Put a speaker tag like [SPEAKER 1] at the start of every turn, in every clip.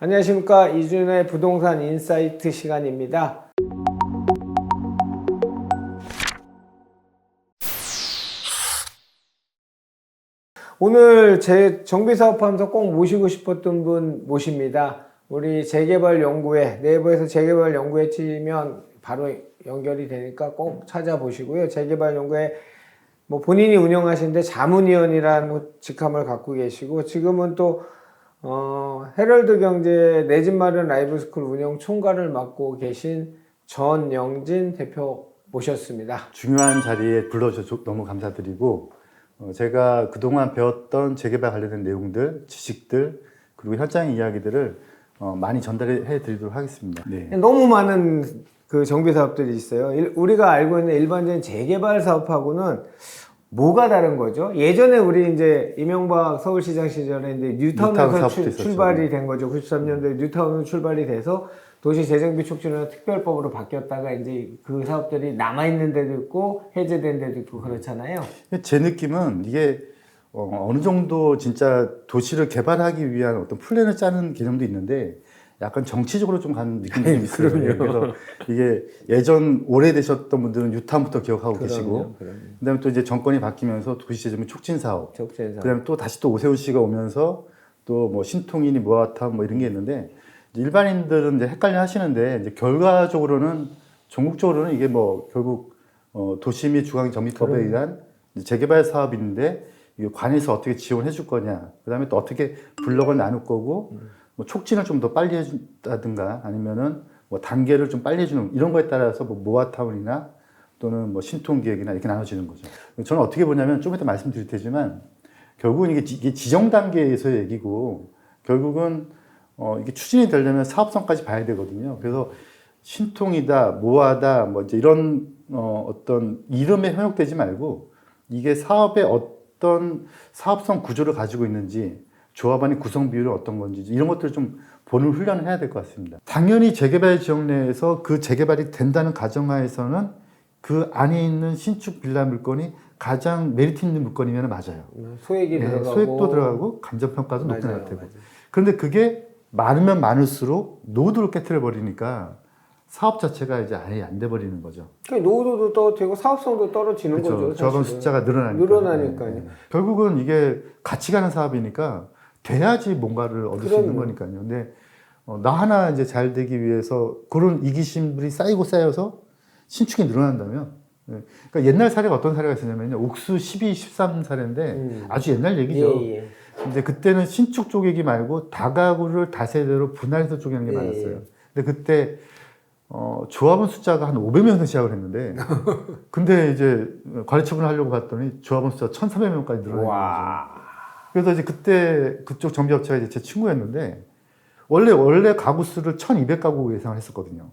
[SPEAKER 1] 안녕하십니까. 이준의 부동산 인사이트 시간입니다. 오늘 제 정비사업하면서 꼭 모시고 싶었던 분 모십니다. 우리 재개발연구회, 네이버에서 재개발연구회 치면 바로 연결이 되니까 꼭 찾아보시고요. 재개발연구회 본인이 운영하시는데 자문위원이라는 직함을 갖고 계시고, 지금은 또 헤럴드 경제 내 집 마련 라이브스쿨 운영 총괄을 맡고 계신 전영진 대표 모셨습니다.
[SPEAKER 2] 중요한 자리에 불러주셔서 너무 감사드리고, 제가 그동안 배웠던 재개발 관련된 내용들, 지식들, 그리고 현장의 이야기들을 많이 전달해 드리도록 하겠습니다. 네.
[SPEAKER 1] 너무 많은 그 정비 사업들이 있어요. 우리가 알고 있는 일반적인 재개발 사업하고는 뭐가 다른 거죠? 예전에 우리 이제 이명박 서울시장 시절에 이제 뉴타운에서 출발이 된 거죠. 93년도에 뉴타운으로 출발이 돼서 도시 재정비 촉진이나 특별법으로 바뀌었다가 이제 그 사업들이 남아있는 데도 있고 해제된 데도 있고 그렇잖아요.
[SPEAKER 2] 제 느낌은 이게 어느 정도 진짜 도시를 개발하기 위한 어떤 플랜을 짜는 개념도 있는데 약간 정치적으로 좀 가는 느낌이 좀 있어요. 그래서 이게 예전 오래되셨던 분들은 뉴타운부터 기억하고 계시고, 그다음에 또 이제 정권이 바뀌면서 도시재정비 촉진 사업, 그다음에 또 다시 또 오세훈 씨가 오면서 또 뭐 신통이니 모아타운 뭐 이런 게 있는데, 일반인들은 이제 헷갈려 하시는데, 이제 결과적으로는 전국적으로는 이게 뭐 결국 도시 및 주거정비법에 의한 재개발 사업인데, 이게 관에서 어떻게 지원해 줄 거냐, 그다음에 또 어떻게 블록을 나눌 거고, 뭐 촉진을 좀 더 빨리 해준다든가, 아니면은 뭐 단계를 좀 빨리 해주는 이런 거에 따라서 뭐 모아타운이나 또는 뭐 신통기획이나 이렇게 나눠지는 거죠. 저는 어떻게 보냐면, 좀 이따 말씀드릴 테지만, 결국은 이게 지정 단계에서의 얘기고, 결국은 이게 추진이 되려면 사업성까지 봐야 되거든요. 그래서 신통이다, 모아다, 뭐 이제 이런 어떤 이름에 현혹되지 말고, 이게 사업의 어떤 사업성 구조를 가지고 있는지, 조합 안의 구성 비율은 어떤 건지, 이런 것들을 좀 보는 훈련을 해야 될 것 같습니다. 당연히 재개발 지역 내에서 그 재개발이 된다는 가정하에서는 그 안에 있는 신축 빌라 물건이 가장 메리트 있는 물건이면 맞아요.
[SPEAKER 1] 소액이 들어가고,
[SPEAKER 2] 소액도 들어가고 감정평가도 높은 것 같아요. 그런데 그게 많으면 많을수록 노후도를 깨트려 버리니까 사업 자체가 이제 아예 안 돼 버리는 거죠.
[SPEAKER 1] 노후도도 떨어지고 사업성도 떨어지는 거죠.
[SPEAKER 2] 조합원 숫자가 늘어나니까요. 결국은 이게 같이 가는 사업이니까 돼야지 뭔가를 얻을 수 있는 거니까요. 근데 나 하나 이제 잘 되기 위해서 그런 이기심들이 쌓여서 신축이 늘어난다면, 그러니까 옛날 사례가 어떤 사례가 있었냐면요, 옥수 12, 13 사례인데 아주 옛날 얘기죠. 근데 그때는 신축 쪼개기 말고 다가구를 다세대로 분할해서 쪼개는 게 많았어요. 근데 그때 조합원 숫자가 한 500명에서 시작을 했는데, 근데 이제 관리처분을 하려고 봤더니 조합원 숫자가 1,300명까지 늘어난 거죠. 그래서 이제 그때 그쪽 정비업체가 이제 제 친구였는데, 원래 가구 수를 1,200가구 예상을 했었거든요.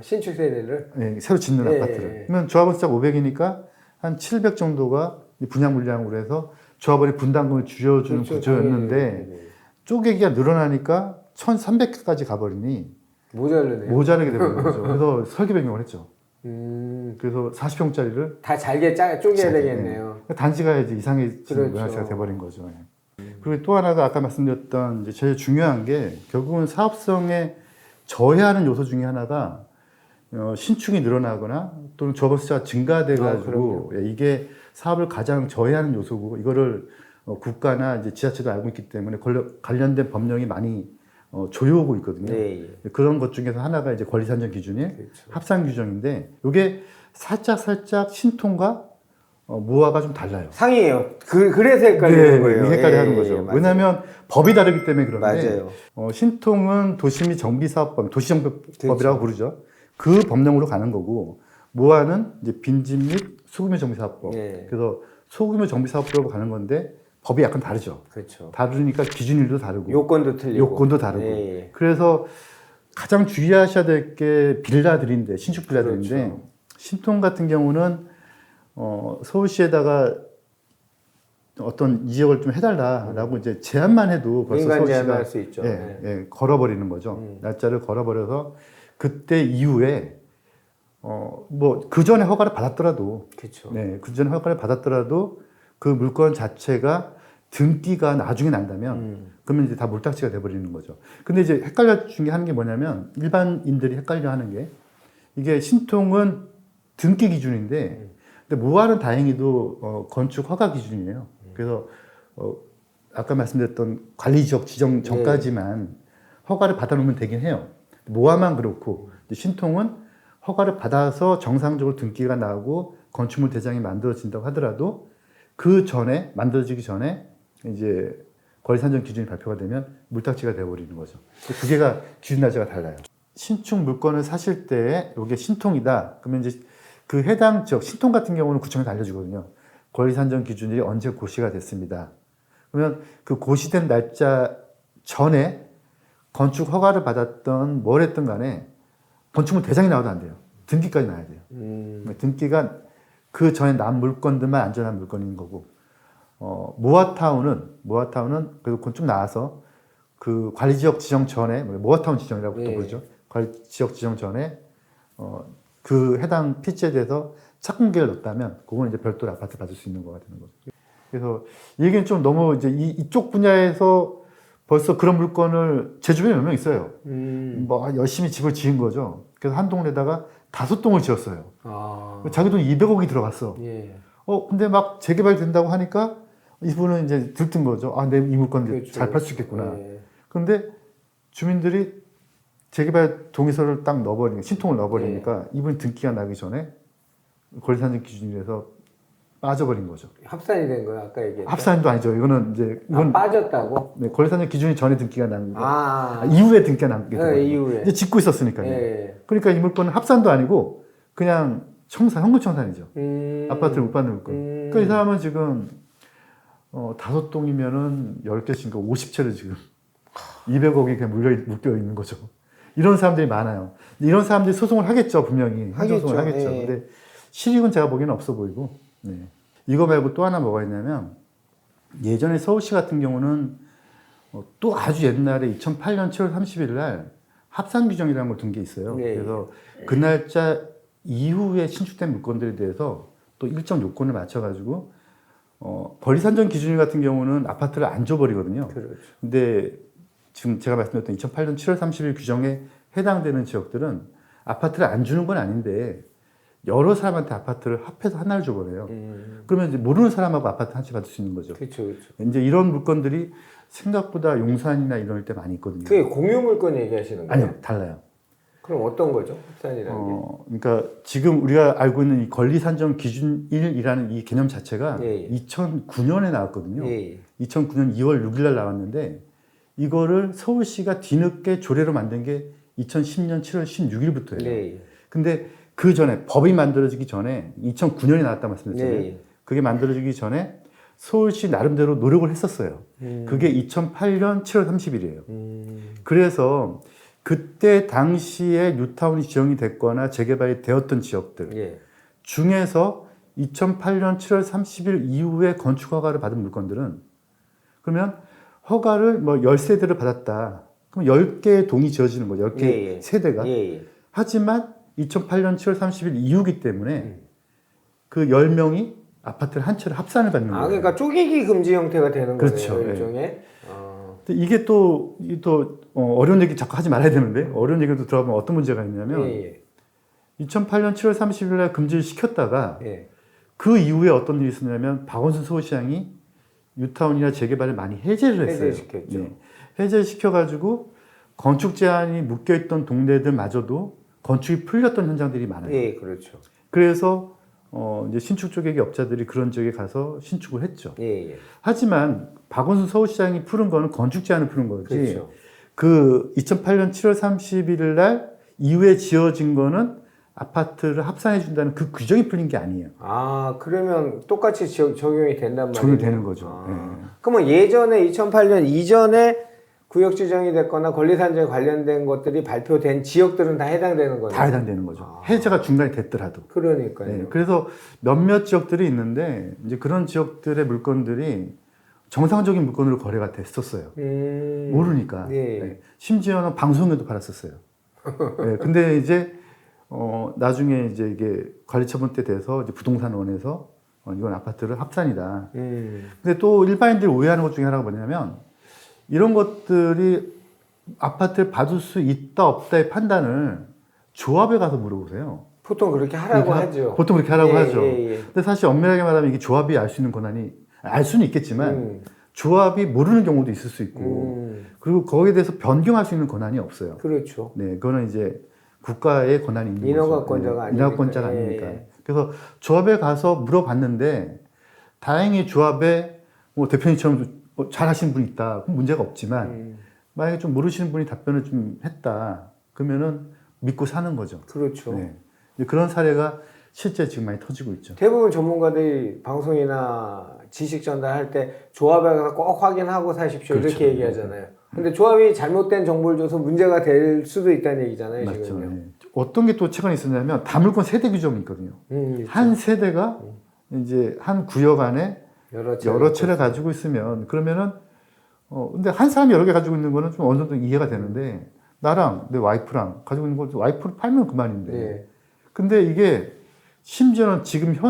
[SPEAKER 1] 신축 세대를?
[SPEAKER 2] 네, 새로 짓는 아파트를. 그러면 조합원 숫자가 500이니까 한 700 정도가 분양 물량으로 해서 조합원이 분담금을 줄여주는 구조였는데, 쪼개기가 늘어나니까 1,300까지 가버리니 모자르게 되는 거죠. 그래서 설계 변경을 했죠. 그래서 40평짜리를
[SPEAKER 1] 다 잘게 쪼개야 되겠네요.
[SPEAKER 2] 단지가 이제 이상해지는 문화재가 돼버린 거죠. 그리고 또 하나가 아까 말씀드렸던 이제 제일 중요한 게, 결국은 사업성에 저해하는 요소 중에 하나가 신축이 늘어나거나 또는 조합원 숫자가 증가돼가지고, 이게 사업을 가장 저해하는 요소고, 이거를 국가나 이제 지자체도 알고 있기 때문에 관련된 법령이 많이 조여오고 있거든요. 그런 것 중에서 하나가 이제 권리산정 기준인 합산 규정인데, 이게 살짝 신통과 무화가 좀 달라요.
[SPEAKER 1] 상이에요. 그래서 헷갈리는 거예요.
[SPEAKER 2] 이 색깔이 하는 거죠. 왜냐하면 법이 다르기 때문에 그런데,
[SPEAKER 1] 맞아요.
[SPEAKER 2] 신통은 도시 및 정비사업법, 도시정비법이라고 부르죠. 그 법령으로 가는 거고, 무화는 이제 빈집 및 소규모 정비사업법. 그래서 소규모 정비사업법으로 가는 건데, 법이 약간 다르죠. 다르니까 기준일도 다르고,
[SPEAKER 1] 요건도 틀리고,
[SPEAKER 2] 요건도 다르고. 그래서 가장 주의하셔야 될 게 빌라들인데, 신축 빌라들인데, 신통 같은 경우는 서울시에다가 어떤 이 지역을 좀 해달라라고 이제 제안만 해도 벌써 서울시가
[SPEAKER 1] 할 수 있죠.
[SPEAKER 2] 걸어버리는 거죠. 날짜를 걸어버려서 그때 이후에 뭐 그 전에 허가를 받았더라도, 그 전에 허가를 받았더라도 그 물건 자체가 등기가 나중에 난다면 그러면 이제 다 물딱지가 돼버리는 거죠. 근데 이제 헷갈려 준 게 하는 게 뭐냐면 일반인들이 헷갈려 하는 게 이게 신통은 등기 기준인데 근데 무화는 다행히도 건축 허가 기준이에요. 그래서 아까 말씀드렸던 관리지역 지정 전까지만 허가를 받아놓으면 되긴 해요. 무화만 그렇고 신통은 허가를 받아서 정상적으로 등기가 나고 건축물 대장이 만들어진다고 하더라도 그 전에 만들어지기 전에 이제 권리산정 기준이 발표가 되면 물딱지가 되어버리는 거죠. 두 개가 기준 날짜가 달라요. 신축 물건을 사실 때 이게 신통이다. 그러면 이제 그 해당 지역 신통 같은 경우는 구청에서 알려주거든요. 권리산정 기준일이 언제 고시가 됐습니다. 그러면 그 고시된 날짜 전에 건축 허가를 받았던 뭘 했든 간에 건축물 대장이 나와도 안 돼요. 등기까지 나야 돼요. 등기가 그 전에 난 물건들만 안전한 물건인 거고, 모아타운은 그래도 좀 나와서 그 관리지역 지정 전에, 모아타운 지정이라고 또 부르죠. 관리지역 지정 전에, 그 해당 피지에 대해서 착공계를 넣었다면, 그건 이제 별도로 아파트 받을 수 있는 거가 되는 거죠. 그래서 이 얘기는 좀 너무 이제 이쪽 분야에서 벌써 그런 물건을 제 주변에 몇 명 있어요. 뭐 열심히 집을 지은 거죠. 그래서 한 동네다가 5동을 지었어요. 자기 돈 200억이 들어갔어.
[SPEAKER 1] 예.
[SPEAKER 2] 근데 막 재개발 된다고 하니까 이분은 이제 들뜬 거죠. 내 이 물건
[SPEAKER 1] 그렇죠.
[SPEAKER 2] 잘 팔 수 있겠구나.
[SPEAKER 1] 예.
[SPEAKER 2] 그런데 주민들이 재개발 동의서를 딱 넣어버리니까, 신통을 넣어버리니까 이분이 등기가 나기 전에 권리산정 기준에서 빠져버린 거죠.
[SPEAKER 1] 합산이 된 거야, 아까 얘기했던.
[SPEAKER 2] 합산도 아니죠. 이건
[SPEAKER 1] 빠졌다고?
[SPEAKER 2] 네, 권리산정 기준이 전에 등기가 난 거.
[SPEAKER 1] 아.
[SPEAKER 2] 이후에 등기가 난 게.
[SPEAKER 1] 네, 이후에.
[SPEAKER 2] 이제 짓고 있었으니까요.
[SPEAKER 1] 예.
[SPEAKER 2] 그러니까 이 물건은 합산도 아니고 그냥 현금 청산이죠. 아파트를 못 받는 물건. 그러니까 이 사람은 지금 5동이면은 10개씩인가 50채를 지금 200억이 그냥 묶여 있는 거죠. 이런 사람들이 많아요. 이런 사람들이 소송을 하겠죠, 분명히. 소송을 하겠죠.
[SPEAKER 1] 예.
[SPEAKER 2] 근데 실익은 제가 보기에는 없어 보이고. 네. 이거 말고 또 하나 뭐가 있냐면 예전에 서울시 같은 경우는 또 아주 옛날에 2008년 7월 30일 날 합산 규정이라는 걸 둔 게 있어요.
[SPEAKER 1] 네.
[SPEAKER 2] 그래서 그 날짜 이후에 신축된 물건들에 대해서 또 일정 요건을 맞춰가지고 권리산정 기준일 같은 경우는 아파트를 안 줘버리거든요.
[SPEAKER 1] 그렇죠.
[SPEAKER 2] 근데 지금 제가 말씀드렸던 2008년 7월 30일 규정에 해당되는 지역들은 아파트를 안 주는 건 아닌데 여러 사람한테 아파트를 합해서 하나를 줘버려요. 그러면 이제 모르는 사람하고 아파트 한 채 받을 수 있는 거죠.
[SPEAKER 1] 그렇죠, 그렇죠.
[SPEAKER 2] 이제 이런 물건들이 생각보다 용산이나 이럴 때 많이 있거든요.
[SPEAKER 1] 그게 공유 물건 얘기하시는 거예요?
[SPEAKER 2] 아니요, 달라요.
[SPEAKER 1] 그럼 어떤 거죠? 합산이라는 게?
[SPEAKER 2] 그러니까 지금 우리가 알고 있는 이 권리산정 기준일이라는 이 개념 자체가
[SPEAKER 1] 예.
[SPEAKER 2] 2009년에 나왔거든요.
[SPEAKER 1] 예.
[SPEAKER 2] 2009년 2월 6일 날 나왔는데 이거를 서울시가 뒤늦게 조례로 만든 게 2010년 7월 16일부터예요.
[SPEAKER 1] 예.
[SPEAKER 2] 근데 그 전에 법이 만들어지기 전에 2009년에 나왔다 말씀드렸잖아요.
[SPEAKER 1] 예.
[SPEAKER 2] 그게 만들어지기 전에 서울시 나름대로 노력을 했었어요. 그게 2008년 7월 30일이에요. 그래서 그때 당시에 뉴타운이 지정이 됐거나 재개발이 되었던 지역들
[SPEAKER 1] 예.
[SPEAKER 2] 중에서 2008년 7월 30일 이후에 건축 허가를 받은 물건들은 그러면 허가를 뭐 10세대를 받았다. 그럼 10개의 동이 지어지는 거죠. 10개
[SPEAKER 1] 예.
[SPEAKER 2] 세대가.
[SPEAKER 1] 예.
[SPEAKER 2] 하지만 2008년 7월 30일 이후기 때문에 그 10명이 아파트를 한 채를 합산을 받는 거예요.
[SPEAKER 1] 그러니까 쪼개기 금지 형태가 되는
[SPEAKER 2] 그렇죠.
[SPEAKER 1] 거네요, 일종의.
[SPEAKER 2] 근데 이게 또 어려운 얘기 자꾸 하지 말아야 되는데 어려운 얘기도 들어가면 어떤 문제가 있냐면
[SPEAKER 1] 예.
[SPEAKER 2] 2008년 7월 30일 날 금지를 시켰다가
[SPEAKER 1] 예.
[SPEAKER 2] 그 이후에 어떤 일이 있었냐면 박원순 서울시장이 뉴타운이나 재개발을 많이 해제를 했어요.
[SPEAKER 1] 해제시켰죠.
[SPEAKER 2] 네. 해제를 시켜가지고 건축 제한이 묶여있던 동네들마저도 건축이 풀렸던 현장들이 많아요.
[SPEAKER 1] 예, 그렇죠.
[SPEAKER 2] 그래서 이제 신축 조객의 업자들이 그런 지역에 가서 신축을 했죠.
[SPEAKER 1] 예.
[SPEAKER 2] 하지만 박원순 서울시장이 푸른 거는 건축 제한을 푸는 거지.
[SPEAKER 1] 그렇죠.
[SPEAKER 2] 그 2008년 7월 31일 날 이후에 지어진 거는 아파트를 합산해 준다는 그 규정이 풀린 게 아니에요.
[SPEAKER 1] 그러면 똑같이 적용이 된단 말이에요?
[SPEAKER 2] 적용이 되는 거죠.
[SPEAKER 1] 그러면 예전에 2008년 이전에 구역 지정이 됐거나 권리산정에 관련된 것들이 발표된 지역들은 다 해당되는 거예요?
[SPEAKER 2] 다 해당되는 거죠. 해제가 중간에 됐더라도.
[SPEAKER 1] 그러니까요.
[SPEAKER 2] 네, 그래서 몇몇 지역들이 있는데 이제 그런 지역들의 물건들이 정상적인 물건으로 거래가 됐었어요. 모르니까.
[SPEAKER 1] 네.
[SPEAKER 2] 네. 심지어는 방송에도 팔았었어요. 네, 근데 이제 나중에 이제 이게 관리처분 때 돼서 이제 부동산원에서 이건 아파트를 합산이다. 근데 또 일반인들이 오해하는 것 중에 하나가 뭐냐면 이런 것들이 아파트를 받을 수 있다 없다의 판단을 조합에 가서 물어보세요.
[SPEAKER 1] 보통 그렇게 하라고 하죠.
[SPEAKER 2] 보통 그렇게 하라고
[SPEAKER 1] 예,
[SPEAKER 2] 하죠.
[SPEAKER 1] 예, 예.
[SPEAKER 2] 근데 사실 엄밀하게 말하면 이게 조합이 알 수 있는 권한이 알 수는 있겠지만 조합이 모르는 경우도 있을 수 있고 그리고 거기에 대해서 변경할 수 있는 권한이 없어요.
[SPEAKER 1] 그렇죠.
[SPEAKER 2] 네, 그거는 이제 국가의 권한이 있는
[SPEAKER 1] 인허가권자가 아니니까.
[SPEAKER 2] 인허가권자가
[SPEAKER 1] 예,
[SPEAKER 2] 아니니까.
[SPEAKER 1] 예.
[SPEAKER 2] 그래서 조합에 가서 물어봤는데 다행히 조합에 뭐 대표님처럼 잘하시는 분이 있다. 그럼 문제가 없지만 만약에 좀 모르시는 분이 답변을 좀 했다. 그러면은 믿고 사는 거죠.
[SPEAKER 1] 그렇죠.
[SPEAKER 2] 네. 그런 사례가 실제 지금 많이 터지고 있죠.
[SPEAKER 1] 대부분 전문가들이 방송이나 지식 전달할 때 조합에 가서 꼭 확인하고 사십시오.
[SPEAKER 2] 그렇죠.
[SPEAKER 1] 이렇게 얘기하잖아요. 근데 조합이 잘못된 정보를 줘서 문제가 될 수도 있다는 얘기잖아요.
[SPEAKER 2] 맞죠.
[SPEAKER 1] 지금요.
[SPEAKER 2] 네. 어떤 게 또 최근에 있었냐면 다물권 세대 규정이 있거든요.
[SPEAKER 1] 그렇죠.
[SPEAKER 2] 한 세대가 이제 한 구역 안에 여러 채를 가지고 있으면 그러면은 근데 한 사람이 여러 개 가지고 있는 거는 좀 어느 정도 이해가 되는데 나랑 내 와이프랑 가지고 있는 거 와이프를 팔면 그만인데.
[SPEAKER 1] 예.
[SPEAKER 2] 근데 이게 심지어는 지금요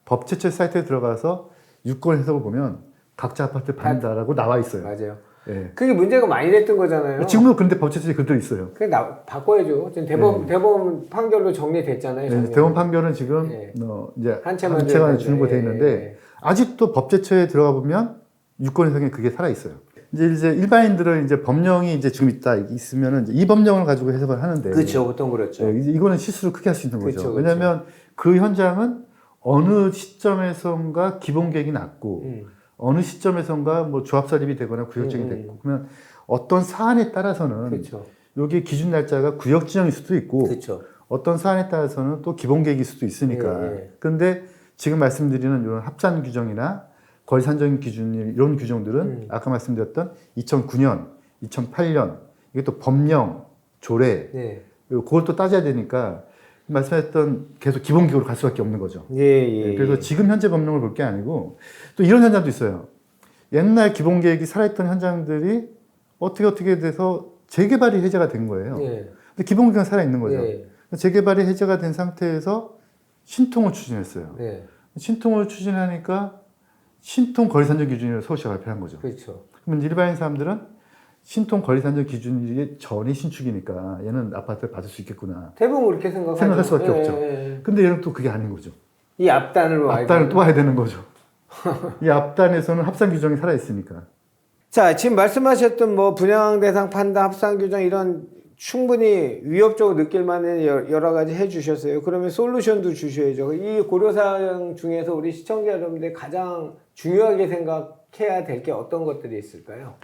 [SPEAKER 2] 법제처 사이트에 들어가서 유권 해석을 보면 각자 아파트 받는다라고 나와 있어요.
[SPEAKER 1] 맞아요.
[SPEAKER 2] 예.
[SPEAKER 1] 그게 문제가 많이 됐던 거잖아요.
[SPEAKER 2] 지금도 그런데 법제처에 그대로 있어요.
[SPEAKER 1] 그게 바꿔야죠. 지금 대법원 판결로 정리됐잖아요.
[SPEAKER 2] 네, 대법원 판결은 지금
[SPEAKER 1] 예.
[SPEAKER 2] 이제
[SPEAKER 1] 한 채만
[SPEAKER 2] 주는 거 돼 있는데
[SPEAKER 1] 예.
[SPEAKER 2] 아직도 법제처에 들어가 보면 유권 해석에 그게 살아 있어요. 이제 일반인들은 이제 법령이 이제 지금 있으면은 이제 이 법령을 가지고 해석을 하는데.
[SPEAKER 1] 그렇죠. 보통 그렇죠.
[SPEAKER 2] 네, 이제 이거는 실수를 크게 할 수 있는 거죠.
[SPEAKER 1] 그쵸, 그쵸.
[SPEAKER 2] 왜냐하면 그 현장은 어느 시점에선가 기본 계획이 났고 어느 시점에선가 뭐 조합 설립이 되거나 구역정이 됐고 그러면 어떤 사안에 따라서는
[SPEAKER 1] 그렇죠.
[SPEAKER 2] 여기 기준 날짜가 구역 지정일 수도 있고
[SPEAKER 1] 그렇죠.
[SPEAKER 2] 어떤 사안에 따라서는 또 기본 계획일 수도 있으니까.
[SPEAKER 1] 예.
[SPEAKER 2] 그런데 지금 말씀드리는 이런 합산 규정이나 거리 산정 기준 이런 규정들은 아까 말씀드렸던 2009년, 2008년 이게 또 법령, 조례
[SPEAKER 1] 네.
[SPEAKER 2] 그리고 그걸 또 따져야 되니까 말씀했던 계속 기본 기호로 갈 수밖에 없는 거죠.
[SPEAKER 1] 예.
[SPEAKER 2] 그래서 지금 현재 법령을 볼 게 아니고 또 이런 현장도 있어요. 옛날 기본 계획이 살아있던 현장들이 어떻게 돼서 재개발이 해제가 된 거예요.
[SPEAKER 1] 예.
[SPEAKER 2] 근데 기본 계획은 살아있는 거죠.
[SPEAKER 1] 예.
[SPEAKER 2] 재개발이 해제가 된 상태에서 신통을 추진했어요.
[SPEAKER 1] 예.
[SPEAKER 2] 신통을 추진하니까 신통 거리 산정 기준을 서울시가 발표한 거죠.
[SPEAKER 1] 그렇죠.
[SPEAKER 2] 그러면 일반인 사람들은 신통 거리 산정 기준이 전이 신축이니까 얘는 아파트를 받을 수 있겠구나
[SPEAKER 1] 대부분 그렇게 생각하죠.
[SPEAKER 2] 생각할 수밖에
[SPEAKER 1] 예,
[SPEAKER 2] 없죠.
[SPEAKER 1] 예.
[SPEAKER 2] 근데 얘는 또 그게 아닌 거죠.
[SPEAKER 1] 이 앞단을 와야
[SPEAKER 2] 앞단을
[SPEAKER 1] 되는
[SPEAKER 2] 또 와야 되는 거죠. 이 앞단에서는 합산 규정이 살아 있으니까.
[SPEAKER 1] 자, 지금 말씀하셨던 뭐 분양 대상 판단, 합산 규정 이런 충분히 위협적으로 느낄 만한 여러 가지 해 주셨어요. 그러면 솔루션도 주셔야죠. 이 고려사항 중에서 우리 시청자 여러분들 가장 중요하게 생각해야 될 게 어떤 것들이 있을까요?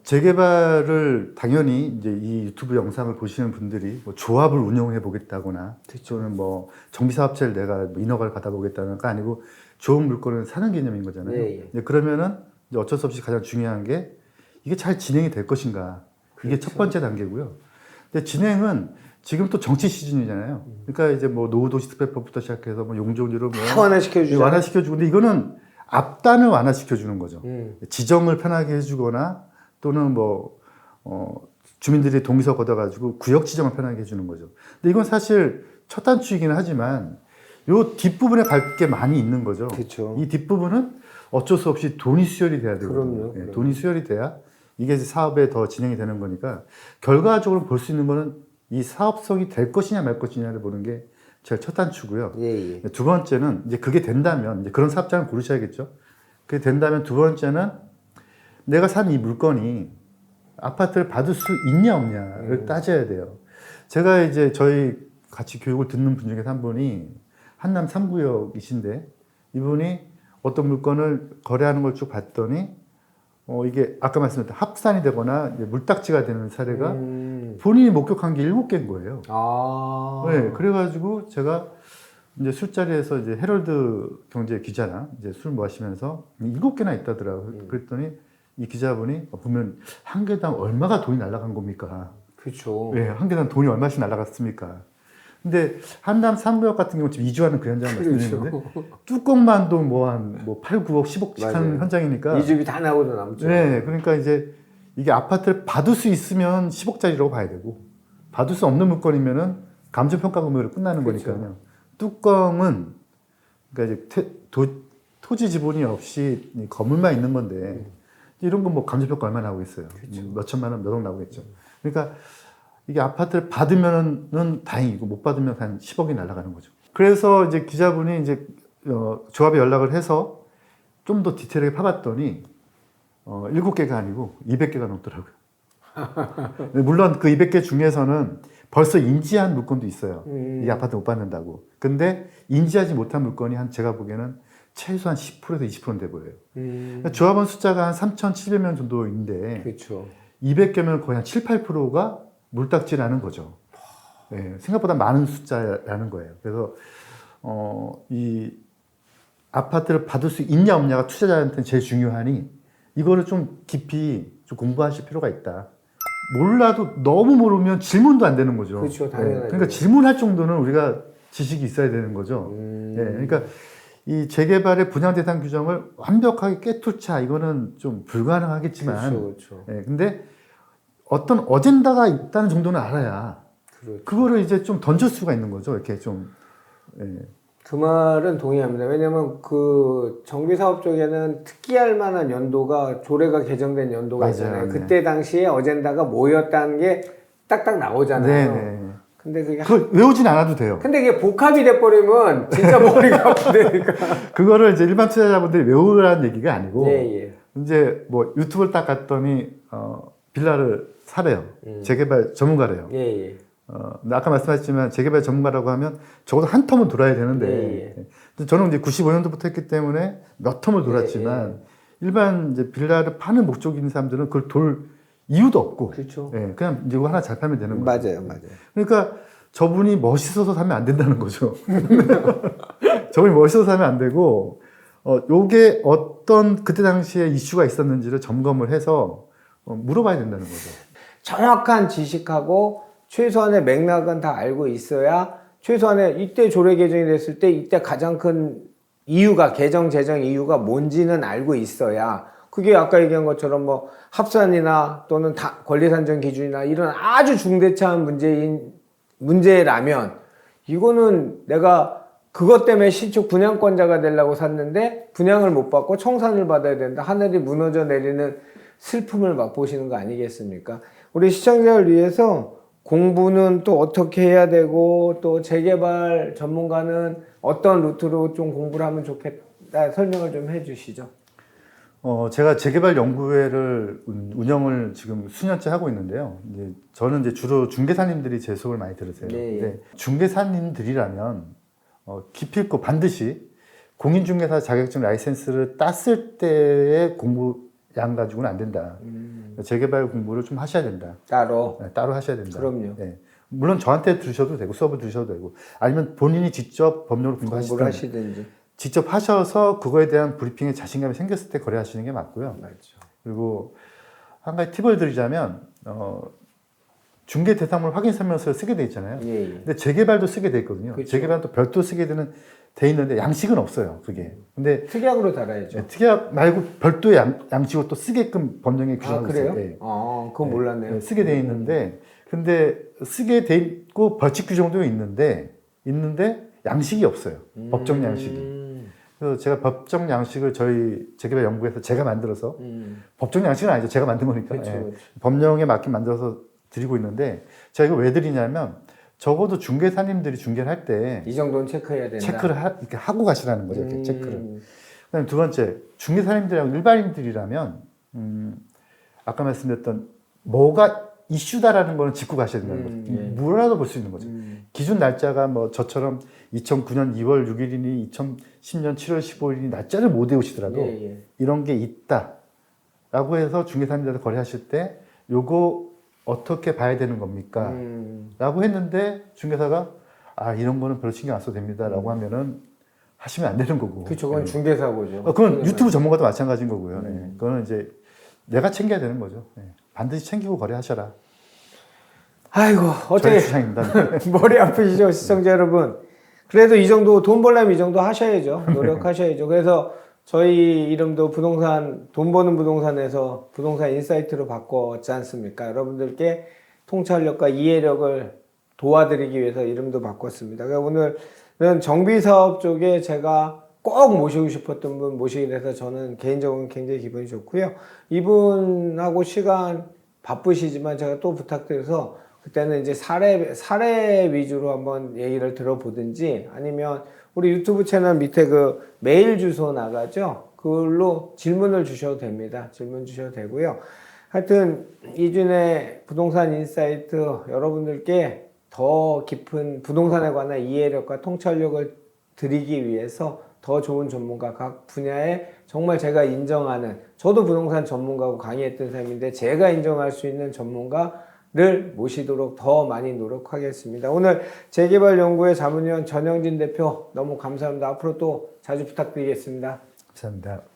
[SPEAKER 2] 재개발을 당연히 이제 이 유튜브 영상을 보시는 분들이 뭐 조합을 운영해 보겠다거나, 저는 뭐 정비사업체를 내가 뭐 인허가를 받아보겠다는 거 아니고 좋은 물건을 사는 개념인 거잖아요.
[SPEAKER 1] 예.
[SPEAKER 2] 이제 그러면은 이제 어쩔 수 없이 가장 중요한 게 이게 잘 진행이 될 것인가. 이게 첫 번째 단계고요. 근데 진행은 지금 또 정치 시즌이잖아요. 그러니까 이제 뭐 노후도시 특별법부터 시작해서 뭐 용적률을 뭐
[SPEAKER 1] 다 완화시켜주죠.
[SPEAKER 2] 완화시켜주고, 근데 이거는 앞단을 완화시켜주는 거죠.
[SPEAKER 1] 음.
[SPEAKER 2] 지정을 편하게 해주거나 또는 뭐 주민들이 동의서 걷어가지고 구역 지정을 편하게 해주는 거죠. 근데 이건 사실 첫 단추이기는 하지만 요 뒷부분에 갈 게 많이 있는 거죠.
[SPEAKER 1] 그렇죠.
[SPEAKER 2] 이 뒷부분은 어쩔 수 없이 돈이 수혈이 돼야 되거든요.
[SPEAKER 1] 그럼요.
[SPEAKER 2] 돈이 수혈이 돼야 이게 사업에 더 진행이 되는 거니까 결과적으로 볼 수 있는 거는 이 사업성이 될 것이냐 말 것이냐를 보는 게 제일 첫 단추고요.
[SPEAKER 1] 예.
[SPEAKER 2] 두 번째는 이제 그게 된다면 이제 그런 사업장을 고르셔야겠죠. 그게 된다면 두 번째는 내가 산 이 물건이 아파트를 받을 수 있냐 없냐를 따져야 돼요. 제가 이제 저희 같이 교육을 듣는 분 중에 한 분이 한남 3구역이신데 이분이 어떤 물건을 거래하는 걸 쭉 봤더니 이게 아까 말씀드렸던 합산이 되거나 이제 물딱지가 되는 사례가 본인이 목격한 게 7개인 거예요.
[SPEAKER 1] 아.
[SPEAKER 2] 네, 그래가지고 제가 이제 술자리에서 이제 헤럴드 경제 기자랑 이제 술 마시면서 7개나 있다더라고요. 그랬더니 이 기자분이 보면 한 개당 얼마가 돈이 날아간 겁니까?
[SPEAKER 1] 그렇죠.
[SPEAKER 2] 네, 한 개당 돈이 얼마씩 날아갔습니까? 근데 한남 3구역 같은 경우 지금 이주하는 그 현장을 말씀드리는데 뚜껑만도 뭐 8, 9억, 10억씩 하는 현장이니까
[SPEAKER 1] 이 집이 다 나고도 남죠.
[SPEAKER 2] 네, 그러니까 이제 이게 아파트를 받을 수 있으면 10억짜리라고 봐야 되고 받을 수 없는 물건이면은 감정평가 금액으로 끝나는 거니까요. 뚜껑은 그러니까 이제 토지 지분이 없이 이 건물만 있는 건데 이런 건 뭐 감정평가 얼마 나오겠어요. 몇 천만 원, 몇 억 나오겠죠. 그러니까 이게 아파트를 받으면은 다행이고 못 받으면 한 10억이 날아가는 거죠. 그래서 이제 기자분이 이제 조합에 연락을 해서 좀 더 디테일하게 파봤더니 7개가 아니고 200개가 넘더라고요. 물론 그 200개 중에서는 벌써 인지한 물건도 있어요. 이 아파트 못 받는다고. 근데 인지하지 못한 물건이 제가 보기에는 최소한 10%에서 20%는 돼 보여요. 조합원 숫자가 한 3,700명 정도인데
[SPEAKER 1] 그렇죠.
[SPEAKER 2] 200개면 거의 한 7, 8%가 물딱지라는 거죠. 네, 생각보다 많은 숫자라는 거예요. 그래서 이 아파트를 받을 수 있냐 없냐가 투자자한테는 제일 중요하니 이거를 좀 깊이 좀 공부하실 필요가 있다. 몰라도 너무 모르면 질문도 안 되는 거죠.
[SPEAKER 1] 그렇죠, 당연하죠.
[SPEAKER 2] 네, 그러니까 질문할 정도는 우리가 지식이 있어야 되는 거죠. 네, 그러니까 이 재개발의 분양 대상 규정을 완벽하게 깨뚫자 이거는 좀 불가능하겠지만,
[SPEAKER 1] 그렇죠.
[SPEAKER 2] 네, 근데 어떤 어젠다가 있다는 정도는 알아야
[SPEAKER 1] 그렇죠.
[SPEAKER 2] 그거를 이제 좀 던질 수가 있는 거죠. 이렇게 좀. 네.
[SPEAKER 1] 그 말은 동의합니다. 왜냐면 그 정비사업 쪽에는 특기할 만한 연도가 조례가 개정된 연도가
[SPEAKER 2] 맞아요.
[SPEAKER 1] 있잖아요.
[SPEAKER 2] 네.
[SPEAKER 1] 그때 당시에 어젠다가 뭐였다는 게 딱딱 나오잖아요.
[SPEAKER 2] 네네.
[SPEAKER 1] 근데 그게
[SPEAKER 2] 그걸 외우진 않아도 돼요.
[SPEAKER 1] 근데 이게 복합이 돼버리면 진짜 머리가 아프다니까.
[SPEAKER 2] 그거를 이제 일반 투자자분들이 외우라는 얘기가 아니고,
[SPEAKER 1] 예.
[SPEAKER 2] 이제 뭐 유튜브를 딱 갔더니, 빌라를 사래요. 재개발 전문가래요.
[SPEAKER 1] 예.
[SPEAKER 2] 근데 아까 말씀하셨지만 재개발 전문가라고 하면 적어도 한 텀은 돌아야 되는데, 근데 저는 이제 95년도부터 했기 때문에 몇 텀을 돌았지만, 일반 이제 빌라를 파는 목적이 있는 사람들은 그걸 돌 이유도 없고,
[SPEAKER 1] 그렇죠.
[SPEAKER 2] 예, 그냥 이제 이거 하나 잘 팔면 되는 거죠.
[SPEAKER 1] 맞아요.
[SPEAKER 2] 그러니까 저분이 멋있어서 사면 안 된다는 거죠. 저분이 멋있어서 사면 안 되고, 요게 어떤 그때 당시에 이슈가 있었는지를 점검을 해서 물어봐야 된다는 거죠.
[SPEAKER 1] 정확한 지식하고 최소한의 맥락은 다 알고 있어야 최소한의 이때 조례 개정이 됐을 때 이때 가장 큰 이유가 개정 제정 이유가 뭔지는 알고 있어야 그게 아까 얘기한 것처럼 뭐 합산이나 또는 권리산정 기준이나 이런 아주 중대차한 문제라면 이거는 내가 그것 때문에 신축 분양권자가 되려고 샀는데 분양을 못 받고 청산을 받아야 된다. 하늘이 무너져 내리는 슬픔을 맛보시는 거 아니겠습니까? 우리 시청자를 위해서 공부는 또 어떻게 해야 되고 또 재개발 전문가는 어떤 루트로 좀 공부를 하면 좋겠다 설명을 좀 해주시죠.
[SPEAKER 2] 제가 재개발 연구회를 운영을 지금 수년째 하고 있는데요. 이제 저는 이제 주로 중개사님들이 제 수업을 많이 들으세요.
[SPEAKER 1] 네.
[SPEAKER 2] 근데 중개사님들이라면 기필코 반드시 공인중개사 자격증 라이센스를 땄을 때의 공부량 가지고는 안 된다. 재개발 공부를 좀 하셔야 된다.
[SPEAKER 1] 따로.
[SPEAKER 2] 네, 따로 하셔야 된다.
[SPEAKER 1] 그럼요.
[SPEAKER 2] 네. 물론 저한테 들으셔도 되고 수업을 들으셔도 되고 아니면 본인이 직접 법률을
[SPEAKER 1] 공부를
[SPEAKER 2] 공부하시든
[SPEAKER 1] 하시든지.
[SPEAKER 2] 직접 하셔서 그거에 대한 브리핑에 자신감이 생겼을 때 거래하시는 게 맞고요.
[SPEAKER 1] 맞죠.
[SPEAKER 2] 그리고 한 가지 팁을 드리자면 중개 대상물 확인 설명서를 쓰게 돼 있잖아요.
[SPEAKER 1] 예.
[SPEAKER 2] 근데 재개발도 쓰게 돼 있거든요.
[SPEAKER 1] 그렇죠.
[SPEAKER 2] 재개발도 별도 쓰게 돼 있는데 양식은 없어요. 그게. 근데
[SPEAKER 1] 특약으로 달아야죠.
[SPEAKER 2] 네, 특약 말고 별도의 양식으로 또 쓰게끔 법령에 규정하고
[SPEAKER 1] 그래요?
[SPEAKER 2] 있어요. 네.
[SPEAKER 1] 그건 몰랐네요.
[SPEAKER 2] 네, 쓰게 돼 있는데 근데 쓰게 돼 있고 벌칙 규정도 있는데 양식이 없어요. 법정 양식이. 그래서 제가 법정 양식을 저희 재개발 연구에서 제가 만들어서 법정 양식은 아니죠. 제가 만든 거니까.
[SPEAKER 1] 그렇죠, 그렇죠.
[SPEAKER 2] 법령에 맞게 만들어서 드리고 있는데 제가 이거 왜 드리냐면 적어도 중개사님들이 중개를 할 때
[SPEAKER 1] 이 정도는 체크해야 된다.
[SPEAKER 2] 체크를 이렇게 하고 가시라는 거죠. 이렇게 체크를. 그다음에 두 번째, 중개사님들이랑 일반인들이라면 아까 말씀드렸던 뭐가 이슈다라는 거는 짚고 가셔야 된다는 거죠.
[SPEAKER 1] 예.
[SPEAKER 2] 뭐라도 볼 수 있는 거죠. 기준 날짜가 뭐 저처럼 2009년 2월 6일이니 2010년 7월 15일이니 날짜를 못 외우시더라도
[SPEAKER 1] 예.
[SPEAKER 2] 이런 게 있다라고 해서 중개사님들한테 거래하실 때 요거 어떻게 봐야 되는 겁니까? 라고 했는데 중개사가 이런 거는 별로 신경 안 써도 됩니다. 라고 하면은 하시면 안 되는 거고.
[SPEAKER 1] 그렇죠. 그건 중개사고죠.
[SPEAKER 2] 그건 유튜브 전문가도 마찬가지인 거고요. 네. 그거는 이제 내가 챙겨야 되는 거죠. 네. 반드시 챙기고 거래하셔라.
[SPEAKER 1] 아이고, 어떻게
[SPEAKER 2] 저의 주장입니다.
[SPEAKER 1] 머리 아프시죠, 시청자 여러분? 그래도 이 정도 돈 벌려면 이 정도 하셔야죠. 노력하셔야죠. 그래서 저희 이름도 부동산, 돈 버는 부동산에서 부동산 인사이트로 바꿨지 않습니까? 여러분들께 통찰력과 이해력을 도와드리기 위해서 이름도 바꿨습니다. 그러니까 오늘 정비사업 쪽에 제가 꼭 모시고 싶었던 분 모시게 돼서 저는 개인적으로 굉장히 기분이 좋고요. 이분하고 시간 바쁘시지만 제가 또 부탁드려서 그때는 이제 사례 위주로 한번 얘기를 들어보든지 아니면 우리 유튜브 채널 밑에 그 메일 주소 나가죠. 그걸로 질문을 주셔도 됩니다. 질문 주셔도 되고요. 하여튼 이준의 부동산 인사이트 여러분들께 더 깊은 부동산에 관한 이해력과 통찰력을 드리기 위해서 더 좋은 전문가 각 분야에 정말 제가 인정하는 저도 부동산 전문가고 강의했던 사람인데 제가 인정할 수 있는 전문가를 모시도록 더 많이 노력하겠습니다. 오늘 재개발연구회 자문위원 전영진 대표 너무 감사합니다. 앞으로 또 자주 부탁드리겠습니다.
[SPEAKER 2] 감사합니다.